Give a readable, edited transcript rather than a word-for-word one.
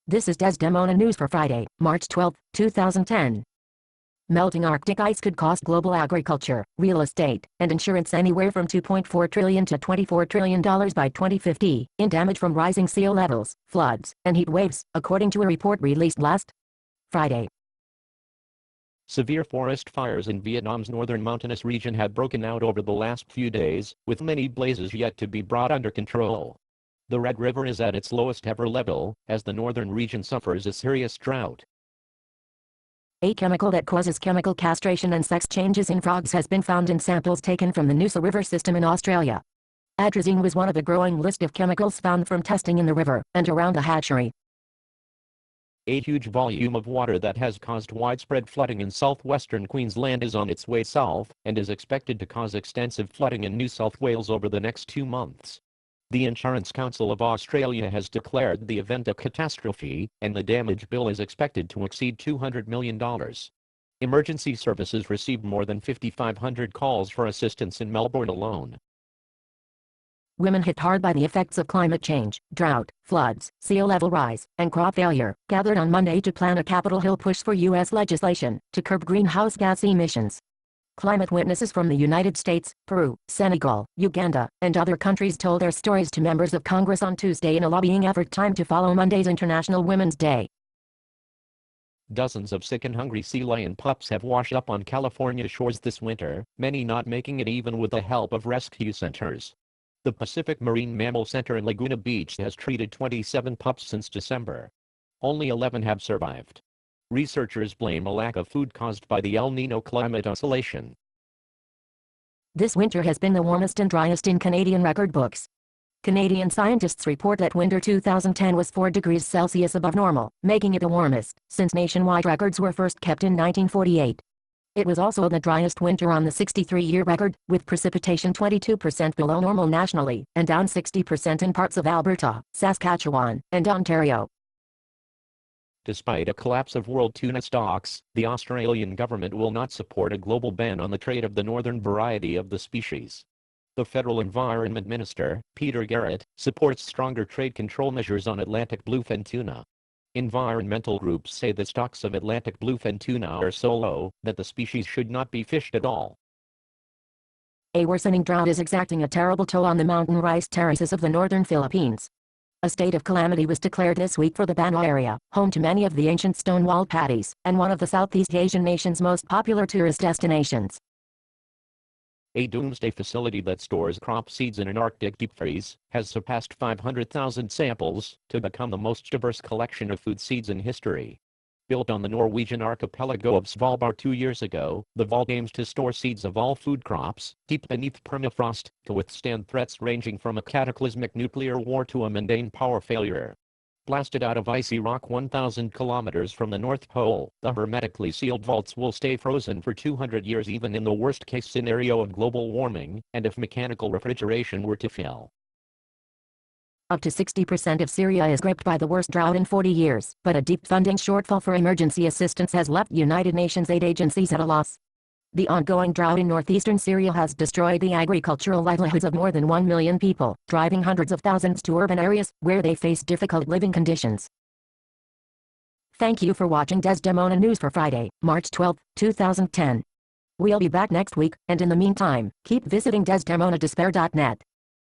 This is Desdemona News for Friday, March 12, 2010. Melting Arctic ice could cost global agriculture, real estate, and insurance anywhere from $2.4 trillion to $24 trillion by 2050, in damage from rising sea levels, floods, and heat waves, according to a report released last Friday. Severe forest fires in Vietnam's northern mountainous region have broken out over the last few days, with many blazes yet to be brought under control. The Red River is at its lowest ever level, as the northern region suffers a serious drought. A chemical that causes chemical castration and sex changes in frogs has been found in samples taken from the Noosa River system in Australia. Atrazine was one of a growing list of chemicals found from testing in the river and around the hatchery. A huge volume of water that has caused widespread flooding in southwestern Queensland is on its way south, and is expected to cause extensive flooding in New South Wales over the next 2 months. The Insurance Council of Australia has declared the event a catastrophe, and the damage bill is expected to exceed $200 million. Emergency services received more than 5,500 calls for assistance in Melbourne alone. Women hit hard by the effects of climate change, drought, floods, sea level rise, and crop failure, gathered on Monday to plan a Capitol Hill push for U.S. legislation to curb greenhouse gas emissions. Climate witnesses from the United States, Peru, Senegal, Uganda, and other countries told their stories to members of Congress on Tuesday in a lobbying effort timed to follow Monday's International Women's Day. Dozens of sick and hungry sea lion pups have washed up on California shores this winter, many not making it even with the help of rescue centers. The Pacific Marine Mammal Center in Laguna Beach has treated 27 pups since December. Only 11 have survived. Researchers blame a lack of food caused by the El Niño climate oscillation. This winter has been the warmest and driest in Canadian record books. Canadian scientists report that winter 2010 was 4 degrees Celsius above normal, making it the warmest since nationwide records were first kept in 1948. It was also the driest winter on the 63-year record, with precipitation 22% below normal nationally, and down 60% in parts of Alberta, Saskatchewan, and Ontario. Despite a collapse of world tuna stocks, the Australian government will not support a global ban on the trade of the northern variety of the species. The Federal Environment Minister, Peter Garrett, supports stronger trade control measures on Atlantic bluefin tuna. Environmental groups say the stocks of Atlantic bluefin tuna are so low that the species should not be fished at all. A worsening drought is exacting a terrible toll on the mountain rice terraces of the northern Philippines. A state of calamity was declared this week for the Banwa area, home to many of the ancient stone-wall patties, and one of the Southeast Asian nation's most popular tourist destinations. A doomsday facility that stores crop seeds in an Arctic deep freeze has surpassed 500,000 samples to become the most diverse collection of food seeds in history. Built on the Norwegian archipelago of Svalbard 2 years ago, the vault aims to store seeds of all food crops, deep beneath permafrost, to withstand threats ranging from a cataclysmic nuclear war to a mundane power failure. Blasted out of icy rock 1,000 kilometers from the North Pole, the hermetically sealed vaults will stay frozen for 200 years even in the worst-case scenario of global warming, and if mechanical refrigeration were to fail. Up to 60% of Syria is gripped by the worst drought in 40 years, but a deep funding shortfall for emergency assistance has left United Nations aid agencies at a loss. The ongoing drought in northeastern Syria has destroyed the agricultural livelihoods of more than 1 million people, driving hundreds of thousands to urban areas, where they face difficult living conditions. Thank you for watching Desdemona News for Friday, March 12, 2010. We'll be back next week, and in the meantime, keep visiting DesdemonaDespair.net.